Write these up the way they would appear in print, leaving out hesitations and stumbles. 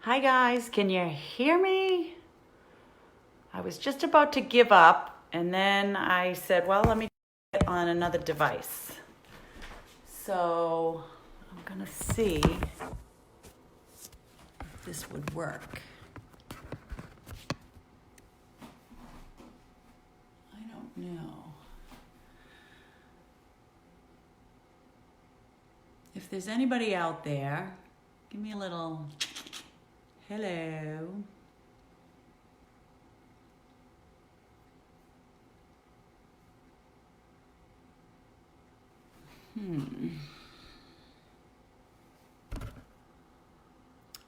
Hi guys, can you hear me? I was just about to give up and then I said, well, let me get on another device. So I'm gonna see if this would work. I don't know. If there's anybody out there, give me a little hello.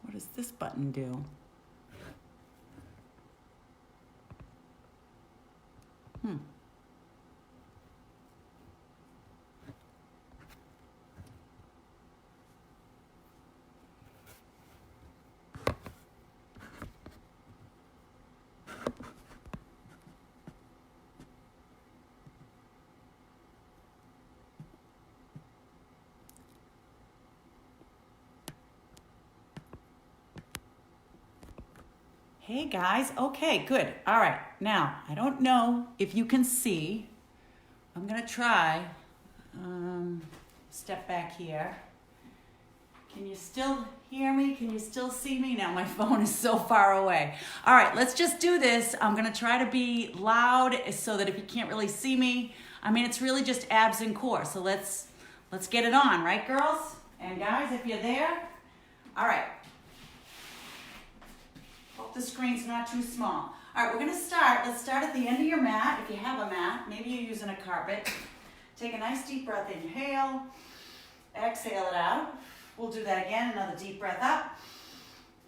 What does this button do? Hey guys, okay, good. All right, now, I don't know if you can see. I'm gonna try, step back here. Can you still hear me? Can you still see me? Now my phone is so far away. All right, let's just do this. I'm gonna try to be loud so that if you can't really see me, I mean, it's really just abs and core. So let's get it on, right girls? And guys, if you're there, all right. Hope the screen's not too small. All right, we're gonna start. Let's start at the end of your mat. If you have a mat, maybe you're using a carpet. Take a nice deep breath, inhale, exhale it out. We'll do that again, another deep breath up.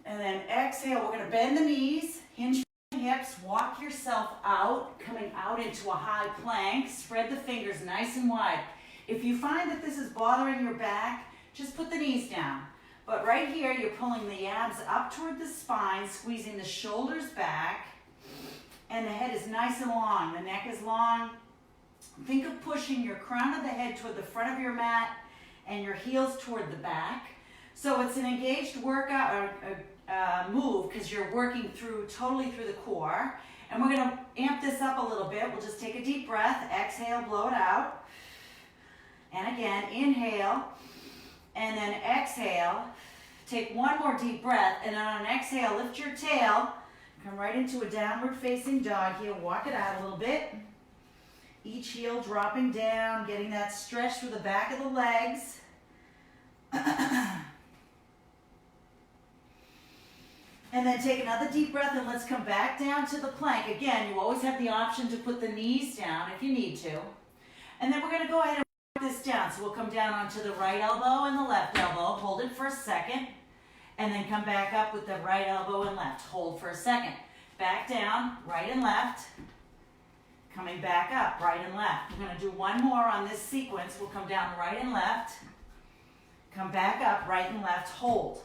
And then exhale, we're gonna bend the knees, hinge the hips, walk yourself out, coming out into a high plank. Spread the fingers nice and wide. If you find that this is bothering your back, just put the knees down. But right here, you're pulling the abs up toward the spine, squeezing the shoulders back, and the head is nice and long. The neck is long. Think of pushing your crown of the head toward the front of your mat and your heels toward the back. So it's an engaged workout or move because you're working totally through the core. And we're gonna amp this up a little bit. We'll just take a deep breath, exhale, blow it out. And again, inhale, and then exhale. Take one more deep breath, and then on an exhale, lift your tail. Come right into a downward facing dog here. Walk it out a little bit. Each heel dropping down, getting that stretch through the back of the legs. And then take another deep breath and let's come back down to the plank. Again, you always have the option to put the knees down if you need to. And then we're gonna go ahead and work this down. So we'll come down onto the right elbow and the left elbow. Hold it for a second. And then come back up with the right elbow and left. Hold for a second. Back down, right and left. Coming back up, right and left. We're gonna do one more on this sequence. We'll come down right and left. Come back up, right and left, hold.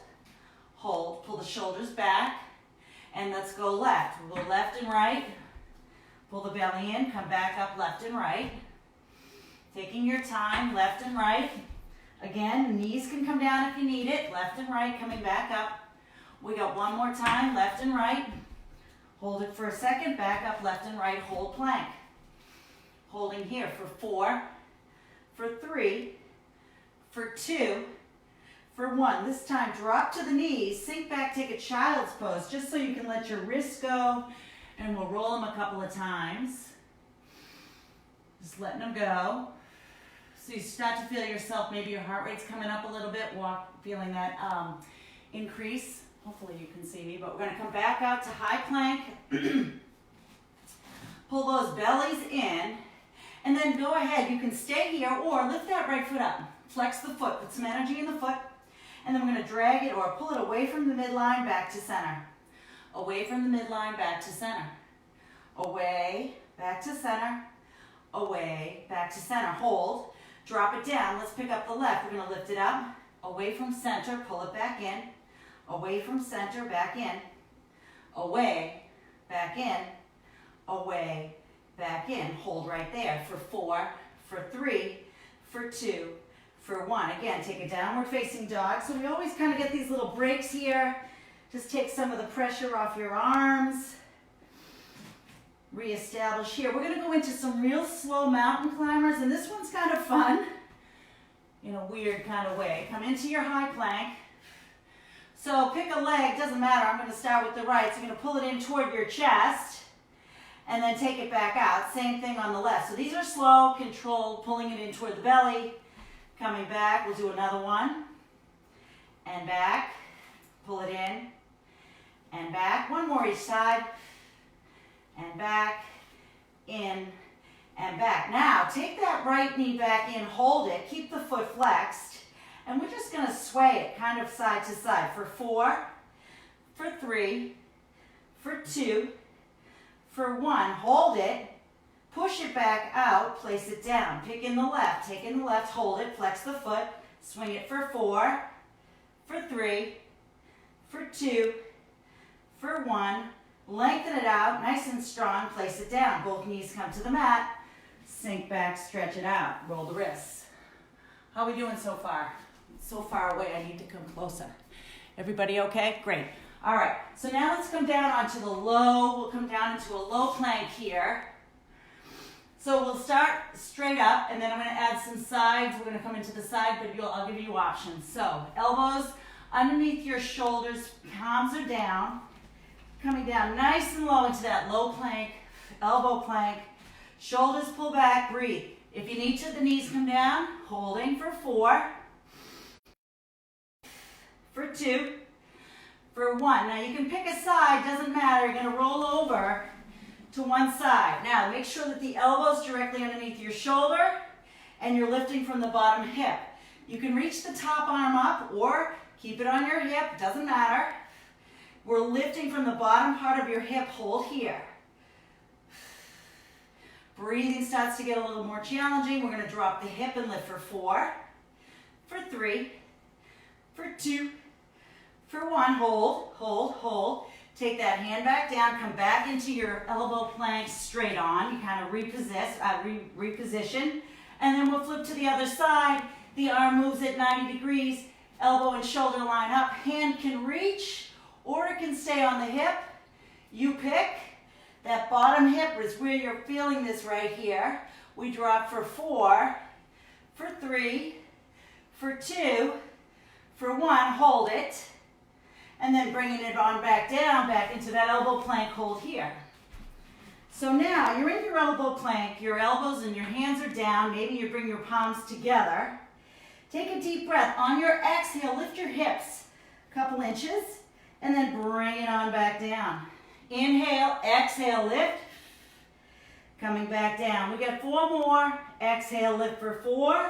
Hold, pull the shoulders back, and let's go left. We'll go left and right. Pull the belly in, come back up left and right. Taking your time, left and right. Again, knees can come down if you need it. Left and right, coming back up. We got one more time, left and right. Hold it for a second, back up, left and right, hold plank. Holding here for 4, for 3, for 2, for 1. This time, drop to the knees, sink back, take a child's pose, just so you can let your wrists go, and we'll roll them a couple of times. Just letting them go. So you start to feel yourself, maybe your heart rate's coming up a little bit, feeling that increase. Hopefully you can see me, but we're gonna come back out to high plank. Pull those bellies in, and then go ahead. You can stay here or lift that right foot up. Flex the foot, put some energy in the foot, and then we're gonna drag it or pull it away from the midline back to center. Away from the midline back to center. Away, back to center. Away, back to center. Hold, drop it down. Let's pick up the left. We're gonna lift it up. Away from center, pull it back in. Away from center, back in. Away, back in. Away, back in. Hold right there for 4, for 3, for 2, for 1. Again, take a downward facing dog. So we always kind of get these little breaks here Just take some of the pressure off your arms. Reestablish here. We're going to go into some real slow mountain climbers, and this one's kind of fun in a weird kind of way. Come into your high plank. So pick a leg, doesn't matter. I'm going to start with the right. So you're going to pull it in toward your chest and then take it back out. Same thing on the left. So these are slow, controlled, pulling it in toward the belly. Coming back, we'll do another one. And back, pull it in. And back, one more each side. And back, in, and back. Now, take that right knee back in, hold it, keep the foot flexed. And we're just going to sway it kind of side to side for 4, for 3, for 2, for 1. Hold it, push it back out, place it down. Pick in the left, take in the left, hold it, flex the foot, swing it for 4, for 3, for 2, for 1. Lengthen it out, nice and strong, place it down. Both knees come to the mat, sink back, stretch it out, roll the wrists. How are we doing so far? So far away, I need to come closer. Everybody okay? Great. All right, so now let's come down onto the low. We'll come down into a low plank here. So we'll start straight up, and then I'm going to add some sides. We're going to come into the side, but I'll give you options. So elbows underneath your shoulders, palms are down. Coming down nice and low into that low plank, elbow plank. Shoulders pull back, breathe. If you need to, the knees come down, holding for 4, for 2, for 1. Now you can pick a side, doesn't matter. You're going to roll over to one side. Now make sure that the elbow's directly underneath your shoulder and you're lifting from the bottom hip. You can reach the top arm up or keep it on your hip, doesn't matter. We're lifting from the bottom part of your hip, hold here. Breathing starts to get a little more challenging. We're going to drop the hip and lift for 4, for 3, for 2, for 1. Hold, hold, hold. Take that hand back down, come back into your elbow plank straight on. You kind of reposition. And then we'll flip to the other side. The arm moves at 90 degrees. Elbow and shoulder line up. Hand can reach or it can stay on the hip. You pick. That bottom hip is where you're feeling this right here. We drop for 4, for 3, for 2, for 1. Hold it. And then bringing it on back down, back into that elbow plank hold here. So now you're in your elbow plank, your elbows and your hands are down. Maybe you bring your palms together. Take a deep breath. On your exhale, lift your hips a couple inches and then bring it on back down. Inhale, exhale, lift. Coming back down. We got 4 more. Exhale, lift for 4.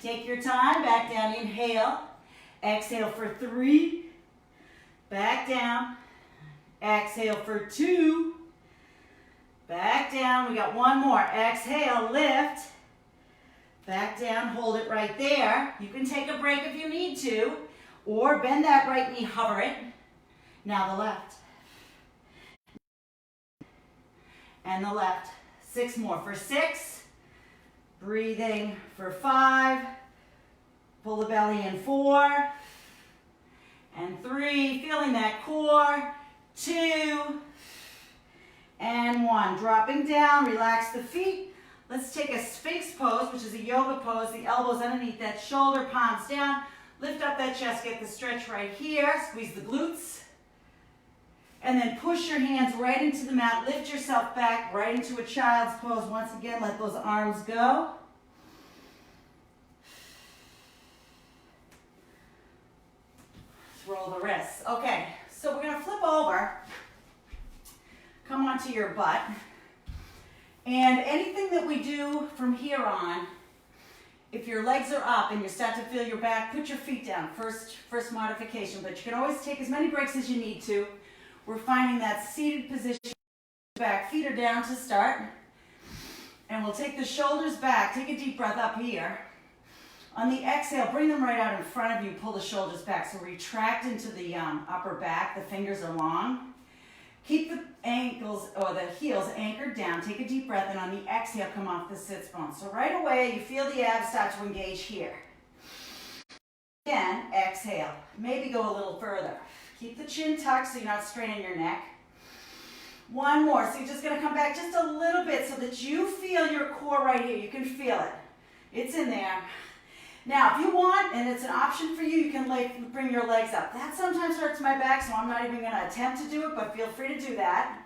Take your time, back down, inhale. Exhale for 3. Back down. Exhale for 2. Back down. We got 1 more. Exhale, lift. Back down, hold it right there. You can take a break if you need to, or bend that right knee, hover it. Now the left. And the left. 6 more for 6. Breathing for 5. Pull the belly in 4. And 3. Feeling that core. 2. And 1. Dropping down. Relax the feet. Let's take a Sphinx pose, which is a yoga pose. The elbows underneath that shoulder, palms down. Lift up that chest. Get the stretch right here. Squeeze the glutes. And then push your hands right into the mat. Lift yourself back right into a child's pose. Once again, let those arms go. Let's roll the wrists. Okay, so we're going to flip over. Come onto your butt. And anything that we do from here on, if your legs are up and you start to feel your back, put your feet down. First modification, but you can always take as many breaks as you need to. We're finding that seated position, back, feet are down to start. And we'll take the shoulders back, take a deep breath up here. On the exhale, bring them right out in front of you, pull the shoulders back. So retract into the upper back, the fingers are long. Keep the ankles or the heels anchored down, take a deep breath, and on the exhale, come off the sits bone. So right away, you feel the abs start to engage here. Again, exhale, maybe go a little further. Keep the chin tucked so you're not straining your neck. One more. So you're just going to come back just a little bit so that you feel your core right here. You can feel it. It's in there. Now, if you want, and it's an option for you, you can bring your legs up. That sometimes hurts my back, so I'm not even going to attempt to do it, but feel free to do that.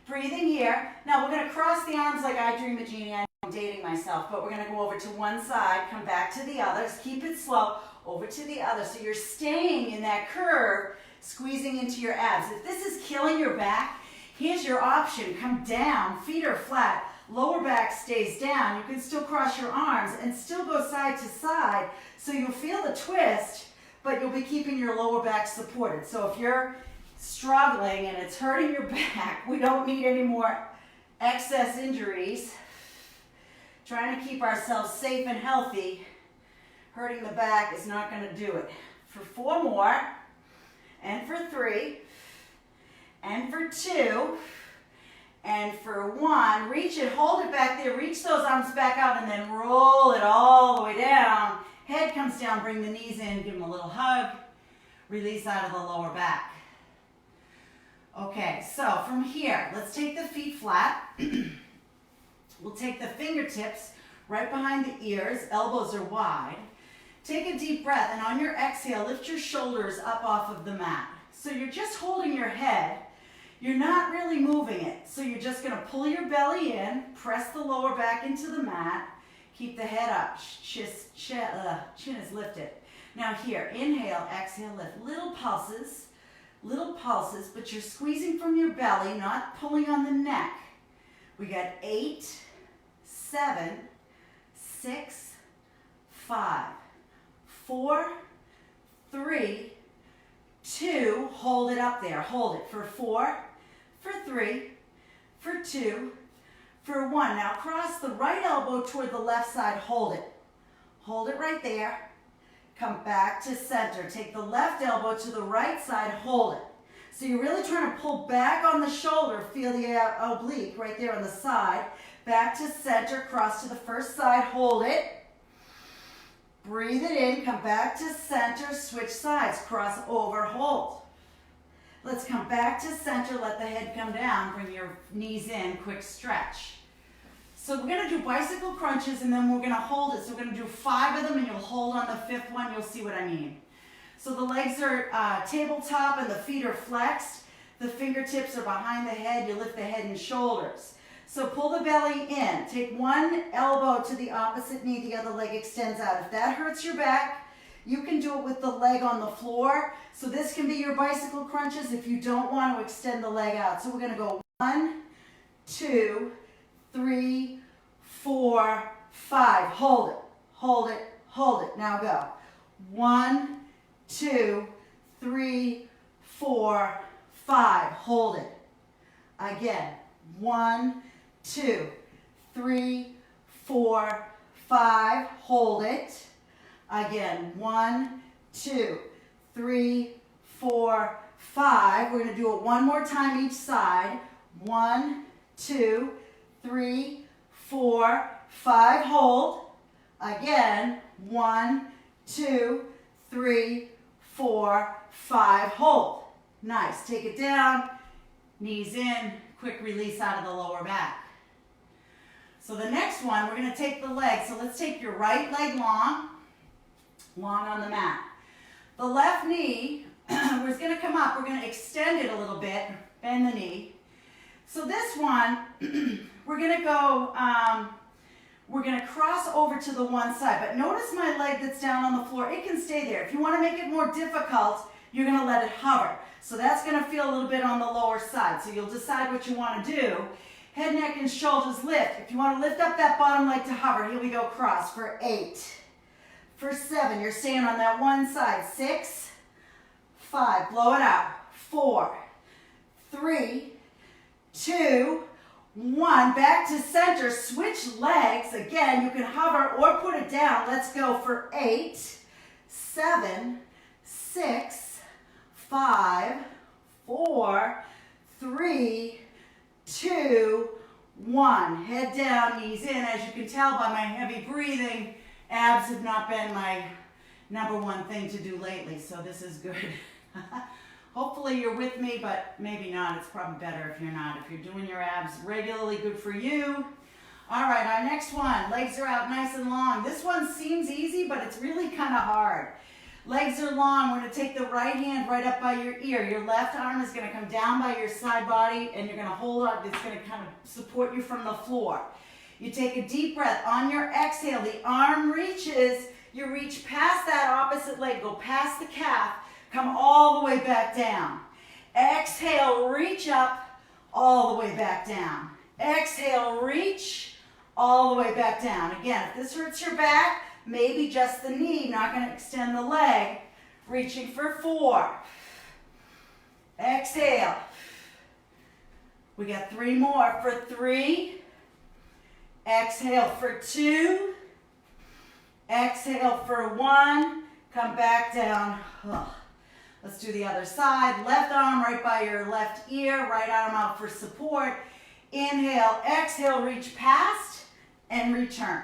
Breathing here. Now, we're going to cross the arms like I Dream a Genie. I'm dating myself, but we're going to go over to one side, come back to the other. Keep it slow. Over to the other. So you're staying in that curve, squeezing into your abs. If this is killing your back, here's your option. Come down, feet are flat. Lower back stays down. You can still cross your arms and still go side to side. So you'll feel the twist, but you'll be keeping your lower back supported. So if you're struggling and it's hurting your back, we don't need any more excess injuries. Trying to keep ourselves safe and healthy. Hurting the back is not going to do it. For 4 more, and for 3, and for 2, and for 1, reach it, hold it back there, reach those arms back out, and then roll it all the way down. Head comes down, bring the knees in, give them a little hug, release out of the lower back. Okay, so from here, let's take the feet flat. We'll take the fingertips right behind the ears, elbows are wide. Take a deep breath, and on your exhale, lift your shoulders up off of the mat. So you're just holding your head. You're not really moving it. So you're just going to pull your belly in, press the lower back into the mat, keep the head up, chin is lifted. Now here, inhale, exhale, lift. Little pulses, but you're squeezing from your belly, not pulling on the neck. We got 8, 7, 6, 5, 4, 3, 2, hold it up there. Hold it for 4, for 3, for 2, for 1. Now cross the right elbow toward the left side. Hold it. Hold it right there. Come back to center. Take the left elbow to the right side. Hold it. So you're really trying to pull back on the shoulder. Feel the oblique right there on the side. Back to center. Cross to the first side. Hold it. Breathe it in, come back to center, switch sides, cross over, hold. Let's come back to center, let the head come down, bring your knees in, quick stretch. So we're going to do bicycle crunches and then we're going to hold it. So we're going to do 5 of them and you'll hold on the 5th one, you'll see what I mean. So the legs are tabletop and the feet are flexed. The fingertips are behind the head, you lift the head and shoulders. So pull the belly in. Take one elbow to the opposite knee, the other leg extends out. If that hurts your back, you can do it with the leg on the floor. So this can be your bicycle crunches if you don't want to extend the leg out. So we're going to go 1, 2, 3, 4, 5. Hold it, hold it, hold it. Now go. 1, 2, 3, 4, 5. Hold it. Again. 1, 2, 3, 4, 5. Hold it. Again. 1, 2, 3, 4, 5. We're going to do it one more time each side. 1, 2, 3, 4, 5. Hold. Again. 1, 2, 3, 4, 5. Hold. Nice. Take it down. Knees in. Quick release out of the lower back. So the next one, we're going to take the leg. So let's take your right leg long on the mat. The left knee, we're going to come up. We're going to extend it a little bit, bend the knee. So this one, we're going to go, we're going to cross over to the one side. But notice my leg that's down on the floor. It can stay there. If you want to make it more difficult, you're going to let it hover. So that's going to feel a little bit on the lower side. So you'll decide what you want to do. Head, neck, and shoulders lift. If you want to lift up that bottom leg to hover, here we go, cross for 8. For 7, you're staying on that one side. 6, 5, blow it out. 4, 3, 2, 1. Back to center, switch legs. Again, you can hover or put it down. Let's go for 8, 7, 6, 5, 4, 3, 2, 1. Head down, knees in. As you can tell by my heavy breathing, abs have not been my #1 thing to do lately, so this is good. Hopefully you're with me, but maybe not. It's probably better if you're not. If you're doing your abs regularly, good for you. All right, our next one. Legs are out nice and long. This one seems easy, but it's really kind of hard. Legs are long. We're going to take the right hand right up by your ear. Your left arm is going to come down by your side body, and you're going to hold up. It's going to kind of support you from the floor. You take a deep breath. On your exhale, the arm reaches. You reach past that opposite leg. Go past the calf. Come all the way back down. Exhale, reach up, all the way back down. Exhale, reach, all the way back down. Again, if this hurts your back, maybe just the knee, not going to extend the leg. Reaching for 4. Exhale. We got 3 more for 3. Exhale for 2. Exhale for 1. Come back down. Let's do the other side. Left arm right by your left ear. Right arm out for support. Inhale, exhale, reach past and return.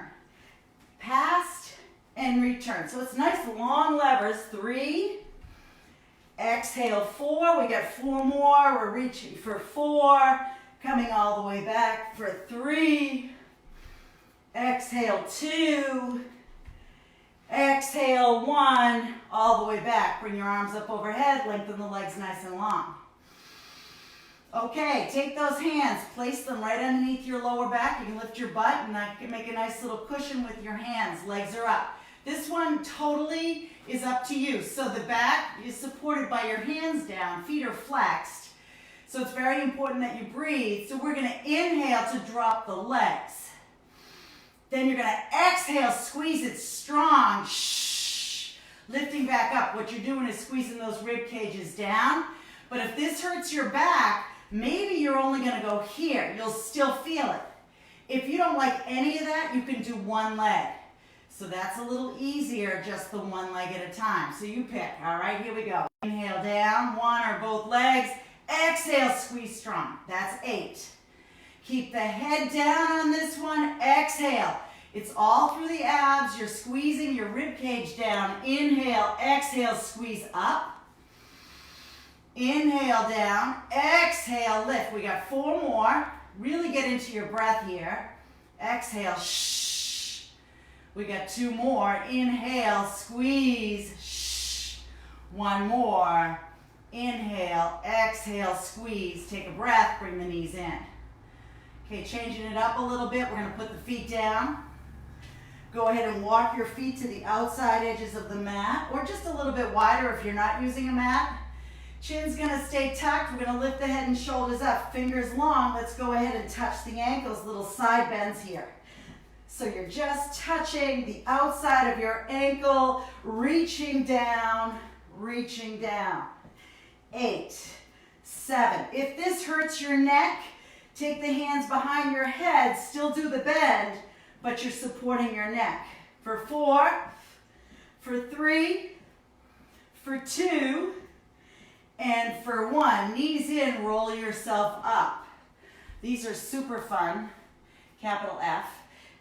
Past and return. So it's nice long levers. 3. Exhale, 4. We got 4 more. We're reaching for 4. Coming all the way back for 3. Exhale, 2. Exhale, 1, all the way back. Bring your arms up overhead, lengthen the legs nice and long. Okay, take those hands, place them right underneath your lower back. You can lift your butt and that can make a nice little cushion with your hands. Legs are up. This one totally is up to you. So the back is supported by your hands down, feet are flexed. So it's very important that you breathe. So we're going to inhale to drop the legs. Then you're going to exhale, squeeze it strong, shh, lifting back up. What you're doing is squeezing those rib cages down. But if this hurts your back, maybe you're only going to go here. You'll still feel it. If you don't like any of that, you can do one leg. So that's a little easier, just the one leg at a time. So you pick. All right, here we go. Inhale down, one or both legs. Exhale, squeeze strong. That's 8. Keep the head down on this one. Exhale. It's all through the abs. You're squeezing your rib cage down. Inhale, exhale, squeeze up. Inhale down. Exhale, lift. We got 4 more. Really get into your breath here. Exhale, shh. We got 2 more. Inhale, squeeze, shh. 1 more. Inhale, exhale, squeeze. Take a breath, bring the knees in. Okay, changing it up a little bit, we're going to put the feet down. Go ahead and walk your feet to the outside edges of the mat, or just a little bit wider if you're not using a mat. Chin's going to stay tucked. We're going to lift the head and shoulders up, fingers long. Let's go ahead and touch the ankles, little side bends here. So you're just touching the outside of your ankle, reaching down, reaching down. 8, 7. If this hurts your neck, take the hands behind your head, still do the bend, but you're supporting your neck. For 4, for 3, for 2, and for 1. Knees in, roll yourself up. These are super fun, capital F.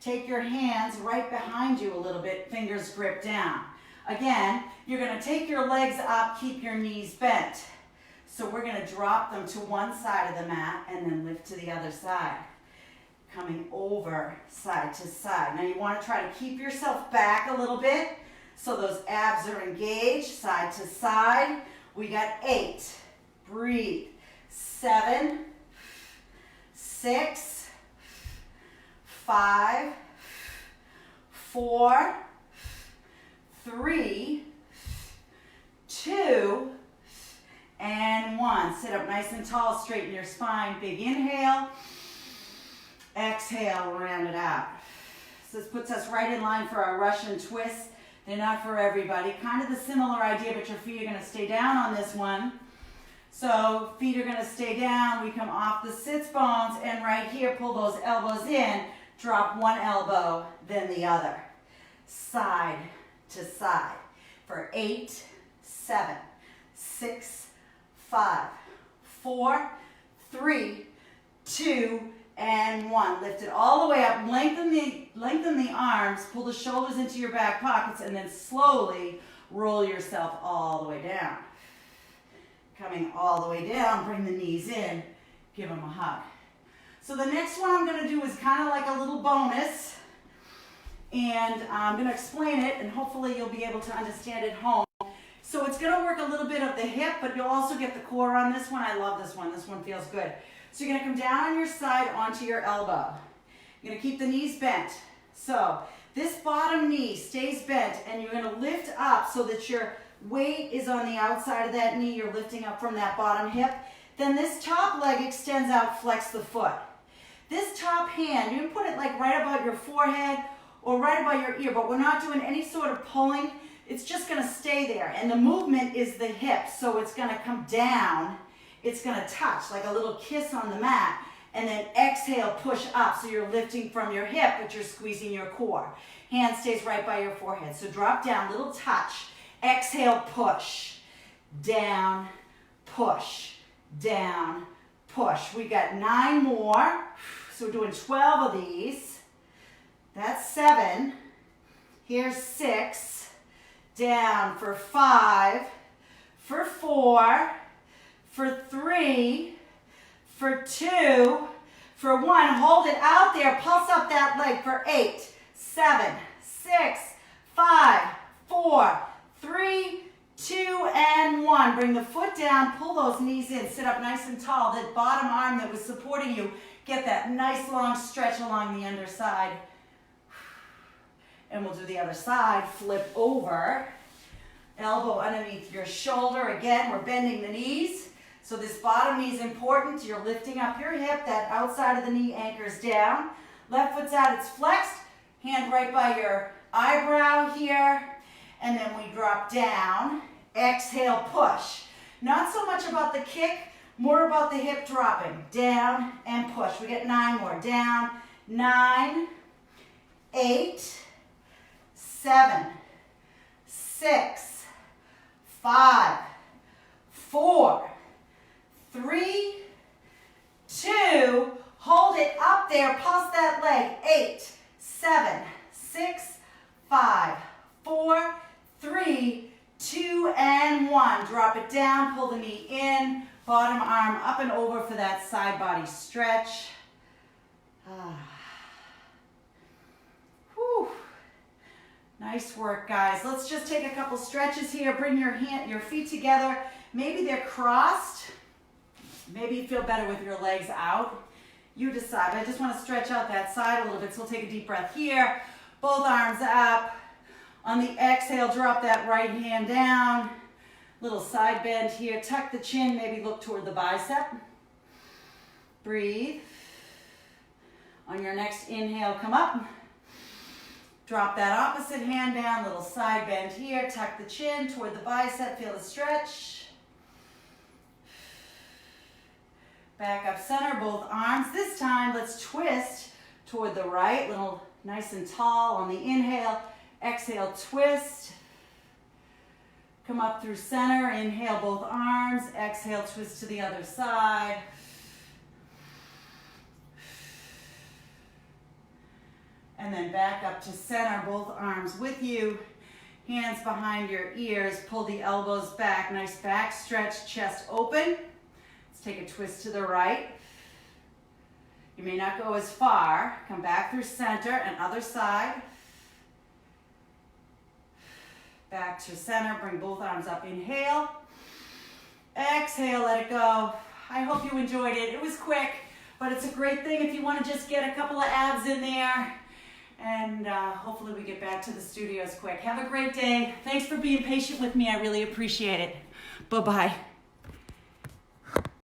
Take your hands right behind you a little bit, fingers grip down. Again, you're going to take your legs up, keep your knees bent. So we're going to drop them to one side of the mat and then lift to the other side. Coming over side to side. Now you want to try to keep yourself back a little bit so those abs are engaged, side to side. We got 8. Breathe. 7, 6, 5, 4, 3, 2, and 1. Sit up nice and tall, straighten your spine. Big inhale. Exhale, round it out. So this puts us right in line for our Russian twists. They're not for everybody. Kind of the similar idea, but your feet are going to stay down on this one. So feet are going to stay down. We come off the sits bones, and right here, pull those elbows in. Drop one elbow, then the other. Side to side. For 8, 7, 6, 5, 4, 3, 2, and 1. Lift it all the way up. Lengthen the arms. Pull the shoulders into your back pockets, and then slowly roll yourself all the way down. Coming all the way down, bring the knees in, give them a hug. So the next one I'm going to do is kind of like a little bonus, and I'm going to explain it, and hopefully you'll be able to understand it home. So it's going to work a little bit of the hip, but you'll also get the core on this one. I love this one. This one feels good. So you're going to come down on your side onto your elbow. You're going to keep the knees bent. So this bottom knee stays bent, and you're going to lift up so that your weight is on the outside of that knee. You're lifting up from that bottom hip. Then this top leg extends out, flex the foot. This top hand, you can put it like right about your forehead or right about your ear, but we're not doing any sort of pulling. It's just going to stay there, and the movement is the hip, so it's going to come down. It's going to touch like a little kiss on the mat, and then exhale, push up, so you're lifting from your hip, but you're squeezing your core. Hand stays right by your forehead, so drop down, little touch, exhale, push, down, push, down, push. We got 9 more, so we're doing 12 of these. That's 7. Here's 6. Down for 5, for 4, for 3, for 2, for 1. Hold it out there. Pulse up that leg for 8, 7, 6, 5, 4, 3, 2, and 1. Bring the foot down. Pull those knees in. Sit up nice and tall. That bottom arm that was supporting you, get that nice long stretch along the underside. And we'll do the other side. Flip over. Elbow underneath your shoulder. Again, we're bending the knees. So this bottom knee is important. You're lifting up your hip. That outside of the knee anchors down. Left foot's out. It's flexed. Hand right by your eyebrow here. And then we drop down. Exhale, push. Not so much about the kick, more about the hip dropping. Down and push. We get 9 more. Down, 9, 8, 7, 6, 5, 4, 3, 2, hold it up there, pulse that leg, 8, 7, 6, 5, 4, 3, 2, and 1. Drop it down, pull the knee in, bottom arm up and over for that side body stretch. Whew. Nice work, guys. Let's just take a couple stretches here. Bring your feet together. Maybe they're crossed. Maybe you feel better with your legs out. You decide. I just want to stretch out that side a little bit, so we'll take a deep breath here. Both arms up. On the exhale, drop that right hand down. Little side bend here. Tuck the chin. Maybe look toward the bicep. Breathe. On your next inhale, come up. Drop that opposite hand down, little side bend here, tuck the chin toward the bicep, feel the stretch. Back up center, both arms. This time, let's twist toward the right, little nice and tall on the inhale. Exhale, twist. Come up through center, inhale both arms, exhale, twist to the other side. And then back up to center, both arms with you. Hands behind your ears, pull the elbows back. Nice back stretch, chest open. Let's take a twist to the right. You may not go as far. Come back through center and other side. Back to center, bring both arms up. Inhale. Exhale, let it go. I hope you enjoyed it. It was quick, but it's a great thing if you want to just get a couple of abs in there. And hopefully we get back to the studios quick. Have a great day. Thanks for being patient with me. I really appreciate it. Bye-bye.